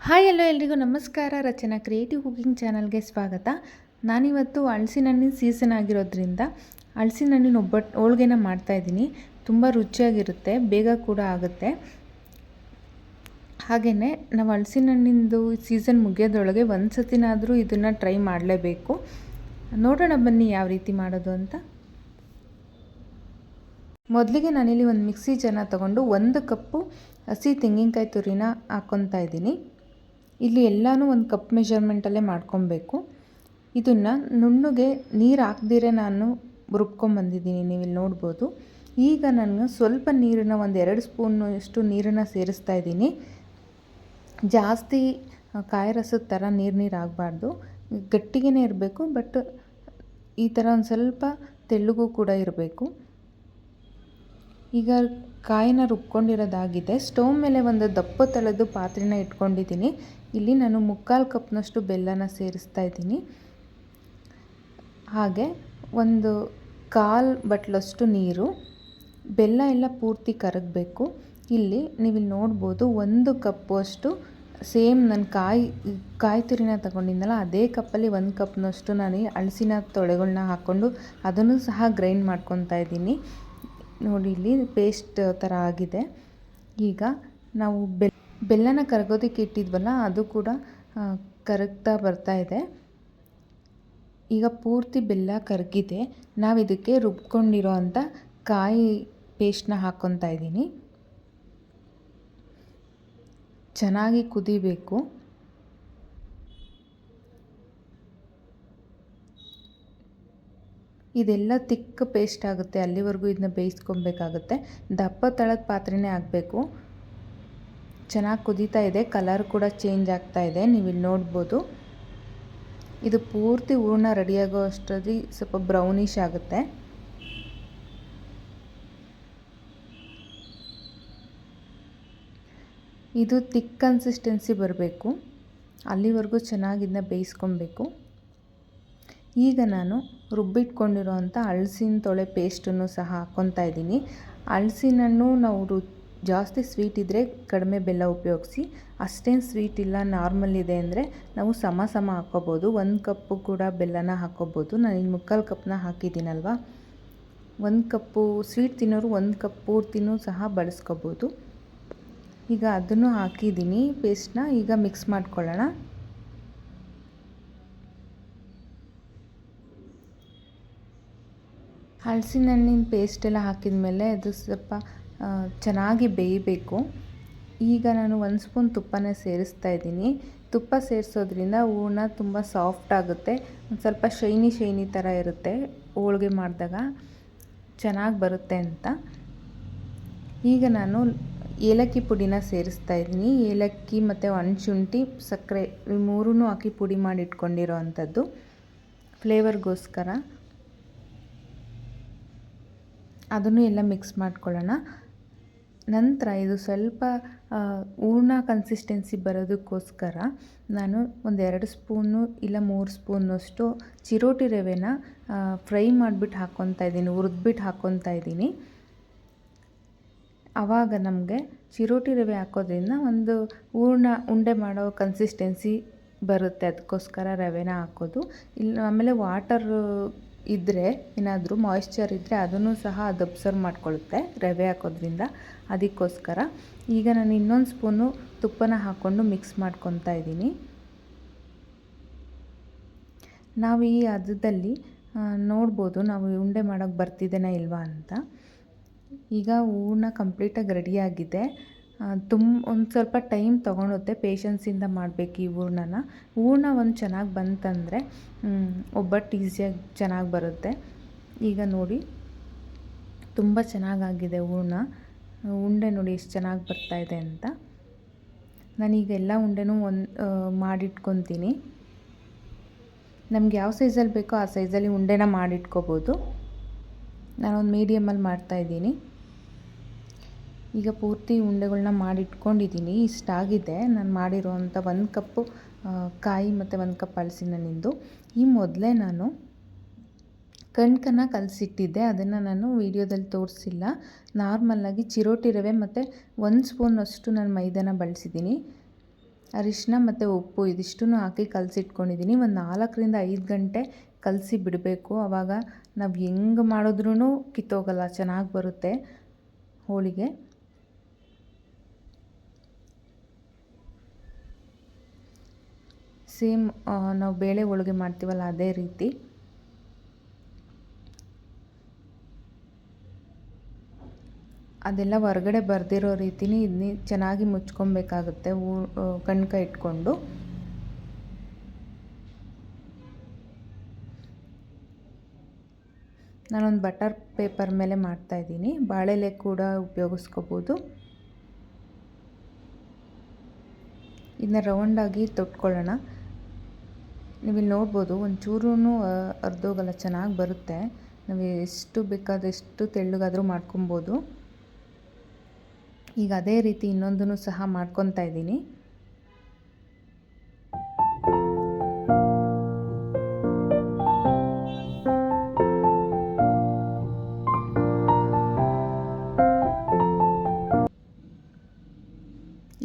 Hi ಎಲ್ಲೋ ಎಲ್ರಿಗೂ ನಮಸ್ಕಾರ. ರಚನಾ creative cooking ಚಾನಲ್ಗೆ ಸ್ವಾಗತ. ನಾನಿವತ್ತು ಹಲಸಿನ ಹಣ್ಣಿನ ಸೀಸನ್ ಆಗಿರೋದ್ರಿಂದ ಹಲಸಿನ ಹಣ್ಣಿನ ಹೋಳಿಗೆನ ಮಾಡ್ತಾಯಿದ್ದೀನಿ. ತುಂಬ ರುಚಿಯಾಗಿರುತ್ತೆ, ಬೇಗ ಕೂಡ ಆಗುತ್ತೆ. ಹಾಗೆಯೇ ನಾವು ಹಲಸಿನ ಹಣ್ಣಿಂದು ಸೀಸನ್ ಮುಗಿಯೋದ್ರೊಳಗೆ ಒಂದು ಸತಿನಾದರೂ ಇದನ್ನು ಟ್ರೈ ಮಾಡಲೇಬೇಕು. ನೋಡೋಣ ಬನ್ನಿ ಯಾವ ರೀತಿ ಮಾಡೋದು ಅಂತ. ಮೊದಲಿಗೆ ನಾನಿಲ್ಲಿ ಒಂದು ಮಿಕ್ಸಿ ಜಾರ್ನ ತೊಗೊಂಡು 1 ಕಪ್ಪು ಹಸಿ ತೆಂಗಿನಕಾಯಿ ತುರಿನ ಹಾಕ್ಕೊತಾ ಇದ್ದೀನಿ. ಇಲ್ಲಿ ಎಲ್ಲನೂ ಒಂದು ಕಪ್ ಮೆಜರ್ಮೆಂಟಲ್ಲೇ ಮಾಡ್ಕೊಬೇಕು. ಇದನ್ನು ನುಣ್ಣಗೆ ನೀರು ಹಾಕ್ದಿರೆ ನಾನು ರುಬ್ಕೊಂಬಂದಿದ್ದೀನಿ, ನೀವು ಇಲ್ಲಿ ನೋಡ್ಬೋದು. ಈಗ ನಾನು ಸ್ವಲ್ಪ ನೀರನ್ನು ಒಂದು 2 ಸ್ಪೂನಷ್ಟು ನೀರನ್ನು ಸೇರಿಸ್ತಾ ಇದ್ದೀನಿ. ಜಾಸ್ತಿ ಕಾಯಿ ರಸದ ಥರ ನೀರು ಆಗಬಾರ್ದು, ಗಟ್ಟಿಗೆ ಇರಬೇಕು. ಬಟ್ ಈ ಥರ ಒಂದು ಸ್ವಲ್ಪ ತೆಳ್ಳಗೂ ಕೂಡ ಇರಬೇಕು. ಈಗ ಕಾಯಿನ ರುಬ್ಕೊಂಡಿರೋದಾಗಿದೆ. ಸ್ಟವ್ ಮೇಲೆ ಒಂದು ದಪ್ಪ ತಳದ ಪಾತ್ರೆನ ಇಟ್ಕೊಂಡಿದ್ದೀನಿ. ಇಲ್ಲಿ ನಾನು 3/4 ಕಪ್ನಷ್ಟು ಬೆಲ್ಲನ ಸೇರಿಸ್ತಾ ಇದ್ದೀನಿ. ಹಾಗೆ ಒಂದು 1/4 ಬಟ್ಲಷ್ಟು ನೀರು. ಬೆಲ್ಲ ಎಲ್ಲ ಪೂರ್ತಿ ಕರಗಬೇಕು. ಇಲ್ಲಿ ನೀವಿಲ್ಲಿ ನೋಡ್ಬೋದು 1 ಕಪ್ಪು ಅಷ್ಟು ಸೇಮ್ ನಾನು ಕಾಯಿ ತುರಿನ ತಗೊಂಡಿದ್ದಲ್ಲ ಅದೇ ಕಪ್ಪಲ್ಲಿ 1 ಕಪ್ನಷ್ಟು ನಾನು ಹಲಸಿನ ತೊಳೆಗಳನ್ನ ಹಾಕ್ಕೊಂಡು ಅದನ್ನು ಸಹ ಗ್ರೈಂಡ್ ಮಾಡ್ಕೊತಾ ಇದ್ದೀನಿ. ನೋಡಿ ಇಲ್ಲಿ ಪೇಸ್ಟ್ ಥರ ಆಗಿದೆ. ಈಗ ನಾವು ಬೆಲ್ಲನ ಕರಗೋದಕ್ಕೆ ಇಟ್ಟಿದ್ವಲ್ಲ ಅದು ಕೂಡ ಕರಗ್ತಾ ಬರ್ತಾ ಇದೆ. ಈಗ ಪೂರ್ತಿ ಬೆಲ್ಲ ಕರಗಿದೆ. ನಾವು ಇದಕ್ಕೆ ರುಬ್ಕೊಂಡಿರೋ ಅಂಥ ಕಾಯಿ ಪೇಸ್ಟ್ನ ಹಾಕ್ಕೊತಾ ಇದ್ದೀನಿ. ಚೆನ್ನಾಗಿ ಕುದಿಬೇಕು. ಇದೆಲ್ಲ ತಿಕ್ಕ ಪೇಸ್ಟ್ ಆಗುತ್ತೆ, ಅಲ್ಲಿವರೆಗೂ ಇದನ್ನ ಬೇಯಿಸ್ಕೊಬೇಕಾಗುತ್ತೆ. ದಪ್ಪ ತಳದ ಪಾತ್ರೆನೇ ಆಗಬೇಕು. ಚೆನ್ನಾಗಿ ಕುದೀತಾ ಇದೆ, ಕಲರ್ ಕೂಡ ಚೇಂಜ್ ಆಗ್ತಾ ಇದೆ, ನೀವು ಇಲ್ಲಿ ನೋಡ್ಬೋದು. ಇದು ಪೂರ್ತಿ ಹೂರ್ಣ ರೆಡಿಯಾಗೋ ಅಷ್ಟರಲ್ಲಿ ಸ್ವಲ್ಪ ಬ್ರೌನಿಷ್ ಆಗುತ್ತೆ. ಇದು ತಿಕ್ ಕನ್ಸಿಸ್ಟೆನ್ಸಿ ಬರಬೇಕು, ಅಲ್ಲಿವರೆಗೂ ಚೆನ್ನಾಗಿ ಇದನ್ನ ಬೇಯಿಸ್ಕೊಬೇಕು. ಈಗ ನಾನು ರುಬ್ಬಿಟ್ಕೊಂಡಿರೋಂಥ ಹಲಸಿನ ತೊಳೆ ಪೇಸ್ಟನ್ನು ಸಹ ಹಾಕ್ಕೊತಾ ಇದ್ದೀನಿ. ಹಲಸಿನ ಹಣ್ಣು ನಾವು ಜಾಸ್ತಿ ಸ್ವೀಟ್ ಇದ್ದರೆ ಕಡಿಮೆ ಬೆಲ್ಲ ಉಪಯೋಗಿಸಿ, ಅಷ್ಟೇನು ಸ್ವೀಟ್ ಇಲ್ಲ ನಾರ್ಮಲ್ ಇದೆ ಅಂದರೆ ನಾವು ಸಮ ಹಾಕ್ಕೋಬೋದು. 1 ಕಪ್ಪು ಕೂಡ ಬೆಲ್ಲನ ಹಾಕ್ಕೋಬೋದು. ನಾನು ಇಲ್ಲಿ 3/4 ಕಪ್ನ ಹಾಕಿದ್ದೀನಲ್ವ. 1 ಕಪ್ಪು ಸ್ವೀಟ್ ತಿನ್ನೋರು 1 ಕಪ್ ಪೂರ್ತಿನೂ ಸಹ ಬಳಸ್ಕೋಬೋದು. ಈಗ ಅದನ್ನು ಹಾಕಿದ್ದೀನಿ ಪೇಸ್ಟ್ನ. ಈಗ ಮಿಕ್ಸ್ ಮಾಡ್ಕೊಳ್ಳೋಣ. ಹಲಸಿನ ಹಣ್ಣಿನ ಪೇಸ್ಟೆಲ್ಲ ಹಾಕಿದ ಮೇಲೆ ಅದು ಸ್ವಲ್ಪ ಚೆನ್ನಾಗಿ ಬೇಯಬೇಕು. ಈಗ ನಾನು 1 ಸ್ಪೂನ್ ತುಪ್ಪನ ಸೇರಿಸ್ತಾ ಇದ್ದೀನಿ. ತುಪ್ಪ ಸೇರಿಸೋದ್ರಿಂದ ಹೂರ್ಣ ತುಂಬ ಸಾಫ್ಟ್ ಆಗುತ್ತೆ, ಒಂದು ಸ್ವಲ್ಪ ಶೈನಿ ಥರ ಇರುತ್ತೆ. ಹೋಳಿಗೆ ಮಾಡಿದಾಗ ಚೆನ್ನಾಗಿ ಬರುತ್ತೆ ಅಂತ. ಈಗ ನಾನು ಏಲಕ್ಕಿ ಪುಡಿನ ಸೇರಿಸ್ತಾ ಇದ್ದೀನಿ. ಏಲಕ್ಕಿ ಮತ್ತು ಒಣಶುಂಠಿ, ಸಕ್ಕರೆ ಈ 3 ಹಾಕಿ ಪುಡಿ ಮಾಡಿ ಇಟ್ಕೊಂಡಿರೋ ಅಂಥದ್ದು ಫ್ಲೇವರ್ಗೋಸ್ಕರ. ಅದನ್ನು ಎಲ್ಲ ಮಿಕ್ಸ್ ಮಾಡ್ಕೊಳ್ಳೋಣ. ನಂತರ ಇದು ಸ್ವಲ್ಪ ಹೂರ್ಣ ಕನ್ಸಿಸ್ಟೆನ್ಸಿ ಬರೋದಕ್ಕೋಸ್ಕರ ನಾನು ಒಂದು 2 ಸ್ಪೂನು ಇಲ್ಲ 3 ಸ್ಪೂನಷ್ಟು ಚಿರೋಟಿ ರವೆನ ಫ್ರೈ ಮಾಡಿಬಿಟ್ಟು ಹಾಕ್ಕೊತಾ ಇದ್ದೀನಿ, ಹುರಿದ್ಬಿಟ್ಟು ಹಾಕ್ಕೊತಾ ಇದ್ದೀನಿ. ಆವಾಗ ನಮಗೆ ಚಿರೋಟಿ ರವೆ ಹಾಕೋದ್ರಿಂದ ಒಂದು ಹೂರ್ಣ ಉಂಡೆ ಮಾಡೋ ಕನ್ಸಿಸ್ಟೆನ್ಸಿ ಬರುತ್ತೆ, ಅದಕ್ಕೋಸ್ಕರ ರವೆನ ಹಾಕೋದು. ಇಲ್ಲ ಆಮೇಲೆ ವಾಟರ್ ಇದ್ದರೆ ಏನಾದರೂ ಮಾಯಿಶ್ಚರ್ ಇದ್ದರೆ ಅದನ್ನು ಸಹ ಅದು ಅಬ್ಸರ್ವ್ ಮಾಡ್ಕೊಳ್ಳುತ್ತೆ ರವೆ ಹಾಕೋದ್ರಿಂದ, ಅದಕ್ಕೋಸ್ಕರ. ಈಗ ನಾನು ಇನ್ನೊಂದು ಸ್ಪೂನು ತುಪ್ಪನ ಹಾಕ್ಕೊಂಡು ಮಿಕ್ಸ್ ಮಾಡ್ಕೊತಾ ಇದ್ದೀನಿ. ನಾವು ಈ ಹದದಲ್ಲಿ ನೋಡ್ಬೋದು ನಾವು ಉಂಡೆ ಮಾಡೋಕ್ಕೆ ಬರ್ತಿದ್ದೇನಾ ಇಲ್ವಾ ಅಂತ. ಈಗ ಹೂರ್ಣ ಕಂಪ್ಲೀಟಾಗಿ ರೆಡಿಯಾಗಿದೆ. ಒಂದು ಸ್ವಲ್ಪ ಟೈಮ್ ತೊಗೊಳುತ್ತೆ, ಪೇಷನ್ಸಿಂದ ಮಾಡಬೇಕು ಈ ಹೂರ್ಣನ. ಹೂರ್ಣ ಒಂದು ಚೆನ್ನಾಗಿ ಬಂತಂದರೆ ಒಬ್ಬಟ್ಟು ಈಸಿಯಾಗಿ ಚೆನ್ನಾಗಿ ಬರುತ್ತೆ. ಈಗ ನೋಡಿ ತುಂಬ ಚೆನ್ನಾಗಾಗಿದೆ ಹೂರ್ಣ. ಉಂಡೆ ನೋಡಿ ಎಷ್ಟು ಚೆನ್ನಾಗಿ ಬರ್ತಾಯಿದೆ ಅಂತ. ನಾನೀಗ ಎಲ್ಲ ಉಂಡೆನೂ ಮಾಡಿಟ್ಕೊತೀನಿ. ನಮ್ಗೆ ಯಾವ ಸೈಜಲ್ಲಿ ಬೇಕೋ ಆ ಸೈಜಲ್ಲಿ ಉಂಡೆನ ಮಾಡಿಟ್ಕೋಬೋದು. ನಾನೊಂದು ಮೀಡಿಯಮಲ್ಲಿ ಮಾಡ್ತಾಯಿದ್ದೀನಿ. ಈಗ ಪೂರ್ತಿ ಉಂಡೆಗಳನ್ನ ಮಾಡಿಟ್ಕೊಂಡಿದ್ದೀನಿ. ಇಷ್ಟಾಗಿದೆ ನಾನು ಮಾಡಿರೋವಂಥ 1 ಕಪ್ಪು ಕಾಯಿ ಮತ್ತು 1 ಕಪ್ ಹಲಸಿನ ಹಣ್ಣಿಂದು. ಈ ಮೊದಲೇ ನಾನು ಕಣ್ಕನ್ನು ಕಲಸಿಟ್ಟಿದ್ದೆ, ಅದನ್ನು ನಾನು ವೀಡಿಯೋದಲ್ಲಿ ತೋರಿಸಿಲ್ಲ. ನಾರ್ಮಲ್ಲಾಗಿ ಚಿರೋಟಿ ರವೆ ಮತ್ತು 1 ಸ್ಪೂನಷ್ಟು ನಾನು ಮೈದಾನ ಬಳಸಿದ್ದೀನಿ. ಅರಿಶಿನ ಮತ್ತು ಉಪ್ಪು ಇದಿಷ್ಟನ್ನು ಹಾಕಿ ಕಲಸಿಟ್ಕೊಂಡಿದ್ದೀನಿ. ಒಂದು 4ರಿಂದ 5 ಗಂಟೆ ಕಲಸಿ ಬಿಡಬೇಕು. ಆವಾಗ ನಾವು ಹೆಂಗೆ ಮಾಡಿದ್ರೂ ಕಿತ್ತೋಗಲ್ಲ, ಚೆನ್ನಾಗಿ ಬರುತ್ತೆ ಹೋಳಿಗೆ. ಸೇಮ್ ನಾವು ಬೇಳೆ ಹೋಳಿಗೆ ಮಾಡ್ತೀವಲ್ಲ ಅದೇ ರೀತಿ. ಅದೆಲ್ಲ ಹೊರಗಡೆ ಬರ್ದಿರೋ ರೀತಿನೇ ಇದನ್ನ ಚೆನ್ನಾಗಿ ಮುಚ್ಕೊಬೇಕಾಗುತ್ತೆ ಕಣ್ಕ ಇಟ್ಕೊಂಡು. ನಾನೊಂದು ಬಟರ್ ಪೇಪರ್ ಮೇಲೆ ಮಾಡ್ತಾಯಿದ್ದೀನಿ. ಬಾಳೆಲೆ ಕೂಡ ಉಪಯೋಗಿಸ್ಕೋಬೋದು. ಇದನ್ನ ರೌಂಡಾಗಿ ತೊಟ್ಕೊಳ್ಳೋಣ. ನೀವಿಲ್ಲಿ ನೋಡ್ಬೋದು ಒಂಚೂರೂ ಅರ್ಧೋಗಲ್ಲ, ಚೆನ್ನಾಗಿ ಬರುತ್ತೆ. ನಾವು ಎಷ್ಟು ಬೇಕಾದಷ್ಟು ತೆಳ್ಳಗಾದರೂ ಮಾಡ್ಕೊಬೋದು. ಈಗ ಅದೇ ರೀತಿ ಇನ್ನೊಂದನ್ನು ಸಹ ಮಾಡ್ಕೊತಾ ಇದ್ದೀನಿ.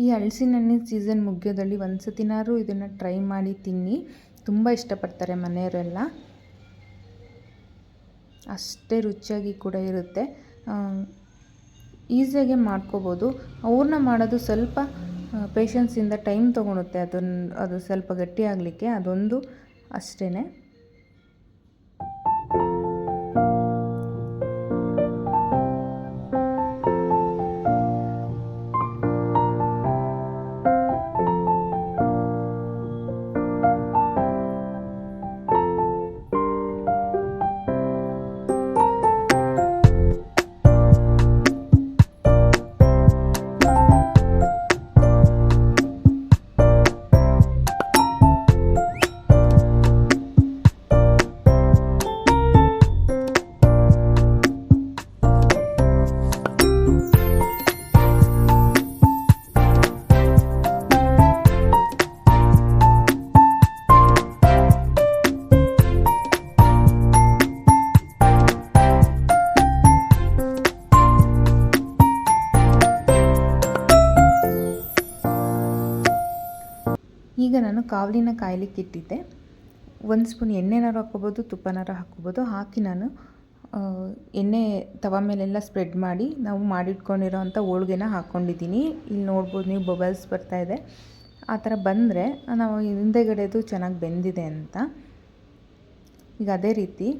ಈ ಹಲಸಿನ ಹಣ್ಣಿನ ಸೀಸನ್ ಮುಗಿಯೋದ್ರಲ್ಲಿ ಒಂದು ಸತಿನಾದ್ರು ಇದನ್ನು ಟ್ರೈ ಮಾಡಿ ತಿನ್ನಿ. ತುಂಬ ಇಷ್ಟಪಡ್ತಾರೆ ಮನೆಯವರೆಲ್ಲ. ಅಷ್ಟೇ ರುಚಿಯಾಗಿ ಕೂಡ ಇರುತ್ತೆ. ಈಸಿಯಾಗೆ ಮಾಡ್ಕೋಬೋದು. ಅವ್ರನ್ನ ಮಾಡೋದು ಸ್ವಲ್ಪ ಪೇಷನ್ಸಿಂದ ಟೈಮ್ ತೊಗೊಳುತ್ತೆ. ಅದು ಸ್ವಲ್ಪ ಗಟ್ಟಿ ಆಗಲಿಕ್ಕೆ, ಅದೊಂದು ಅಷ್ಟೇ. ಈಗ ನಾನು ಕಾವಲಿನ ಕಾಯ್ಲಿಕ್ಕೆ ಇಟ್ಟಿದ್ದೆ. 1 ಸ್ಪೂನ್ ಎಣ್ಣೆನಾರು ಹಾಕ್ಕೋಬೋದು, ತುಪ್ಪನಾರು ಹಾಕ್ಕೋಬೋದು. ಹಾಕಿ ನಾನು ಎಣ್ಣೆ ತವ ಮೇಲೆಲ್ಲ ಸ್ಪ್ರೆಡ್ ಮಾಡಿ ನಾವು ಮಾಡಿಟ್ಕೊಂಡಿರೋ ಅಂಥ ಹೋಳ್ಗೆನ ಹಾಕ್ಕೊಂಡಿದ್ದೀನಿ. ಇಲ್ಲಿ ನೋಡ್ಬೋದು ನೀವು, ಬಬಲ್ಸ್ ಬರ್ತಾಯಿದೆ. ಆ ಥರ ಬಂದರೆ ನಾವು ಹಿಂದೆಗಡೆದು ಚೆನ್ನಾಗಿ ಬೆಂದಿದೆ ಅಂತ. ಈಗ ಅದೇ ರೀತಿ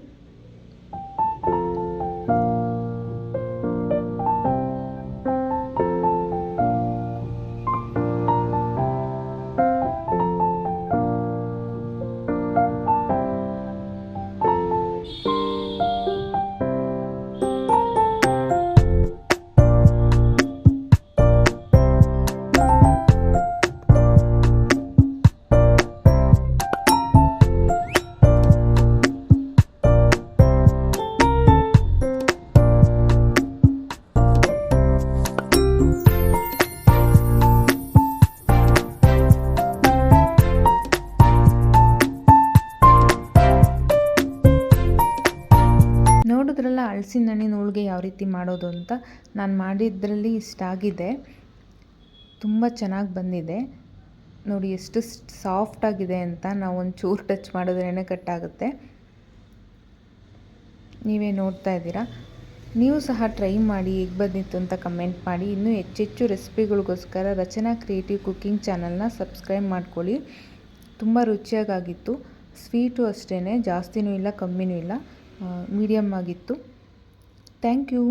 ನೋಡಿದ್ರಲ್ಲ ಹಲಸಿನ ಹಣ್ಣಿನ ಹೋಳಿಗೆ ಯಾವ ರೀತಿ ಮಾಡೋದು ಅಂತ. ನಾನು ಮಾಡಿದ್ರಲ್ಲಿ ಇಷ್ಟ ಆಗಿದೆ, ತುಂಬ ಚೆನ್ನಾಗಿ ಬಂದಿದೆ. ನೋಡಿ ಎಷ್ಟು ಸಾಫ್ಟಾಗಿದೆ ಅಂತ. ನಾವು ಒಂಚೂರು ಟಚ್ ಮಾಡಿದ್ರೇ ಕಟ್ಟಾಗುತ್ತೆ. ನೀವೇ ನೋಡ್ತಾ ಇದ್ದೀರಾ. ನೀವು ಸಹ ಟ್ರೈ ಮಾಡಿ, ಹೇಗೆ ಬಂದಿತ್ತು ಅಂತ ಕಮೆಂಟ್ ಮಾಡಿ. ಇನ್ನೂ ಹೆಚ್ಚೆಚ್ಚು ರೆಸಿಪಿಗಳಿಗೋಸ್ಕರ ರಚನಾ ಕ್ರಿಯೇಟಿವ್ ಕುಕ್ಕಿಂಗ್ ಚಾನಲ್ನ ಸಬ್ಸ್ಕ್ರೈಬ್ ಮಾಡ್ಕೊಳ್ಳಿ. ತುಂಬ ರುಚಿಯಾಗಿತ್ತು. ಸ್ವೀಟು ಅಷ್ಟೇ, ಜಾಸ್ತಿನೂ ಇಲ್ಲ ಕಮ್ಮಿನೂ ಇಲ್ಲ, ಮೀಡಿಯಮ್ ಆಗಿತ್ತು. Thank you.